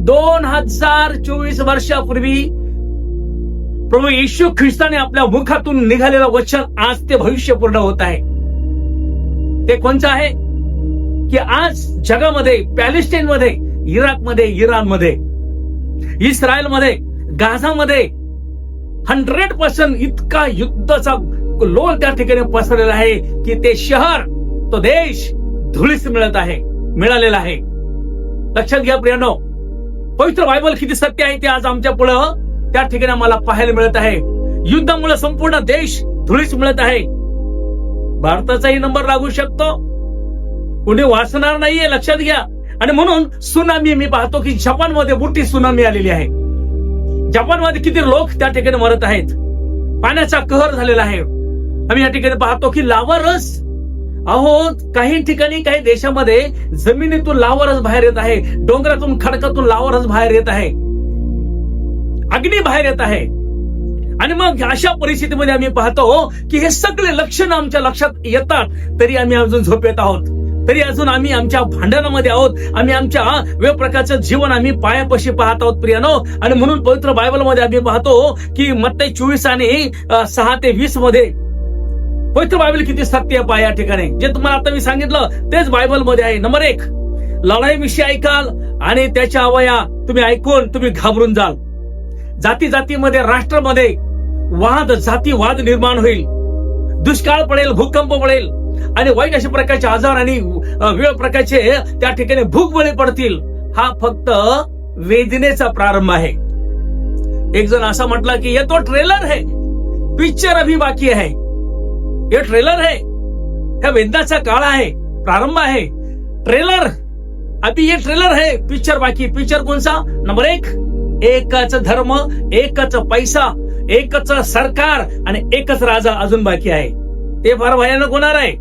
2024 वर्षापूर्वी प्रभू येशू ख्रिस्ताने आपल्या मुखातून निघालेलं वचन आज ते भविष्य पूर्ण होत आहे. ते कोणतं आहे की आज जगामध्ये, पॅलेस्टाईनमध्ये, इराकमध्ये, इराणमध्ये, इस्रायलमध्ये, गाझामध्ये 100% इतका युद्धाचा लोळ त्या ठिकाणी पसरलेला आहे की ते शहर, तो देश धुळीस मिळालेला आहे. लक्षात घ्या प्रियानो, पवित्र बायबल किती सत्य आहे ते आज आमच्या पुढं त्या ठिकाणी आम्हाला पाहायला मिळत आहे. युद्धामुळे संपूर्ण देश धुळीस मिळत आहे. भारताचाही नंबर लागू शकतो, कुणी वाचणार नाहीये, लक्षात घ्या. आणि म्हणून सुनामी मी पाहतो की जपानमध्ये मोठी सुनामी आलेली आहे. जपानमध्ये किती लोक त्या ठिकाणी मरत आहेत. पाण्याचा कहर झालेला आहे. आम्ही या ठिकाणी पाहतो की लावारस, काही ठिकाणी, काही देशामध्ये जमिनीतून लावारस बाहेर येत आहे, डोंगरातून, खडकातून लावारस बाहेर येत आहे, अग्नी बाहेर येत आहे. आणि मग अशा परिस्थितीमध्ये आम्ही पाहतो की हे सगळे लक्षणं आमच्या लक्षात येतात, तरी आम्ही अजून झोपेत आहोत, तरी अजून आम्ही आमच्या भांडणामध्ये आहोत, आम्ही आमच्या वेगवेगळ्या प्रकारचं जीवन आम्ही पायापाशी पाहत आहोत प्रियानो. आणि म्हणून पवित्र बायबलमध्ये आम्ही पाहतो की मत्ती 24 आणि 6 ते 20 मध्ये पवित्र बायबल किती सत्य आहे या ठिकाणी. जे तुम्हाला आता मी सांगितलं तेच बायबलमध्ये आहे. नंबर 1, लढाईविषयी ऐकाल आणि त्याच्या अवया तुम्ही ऐकून तुम्ही घाबरून जाल. जाती जातीमध्ये, राष्ट्रामध्ये जातीवाद निर्माण होईल, दुष्काळ पडेल, भूकंप पडेल आणि वाईट अशा प्रकारचे आजार आणि वेगवेगळ्या प्रकारचे त्या ठिकाणी भूकबळी पडतील. हा फक्त वेदनेचा प्रारंभ आहे. एक जण असा म्हटला की ये तो ट्रेलर है, पिक्चर अभी बाकी है. हे ट्रेलर है, ह्या वेदनाचा काळ आहे, प्रारंभ आहे. ट्रेलर अभी ये ट्रेलर है, पिक्चर बाकी. पिक्चर कोणसा? नंबर 1, एकच धर्म, एकच पैसा, एकच सरकार आणि एकच राजा अजून बाकी आहे. ते फार भयानक होणार आहे.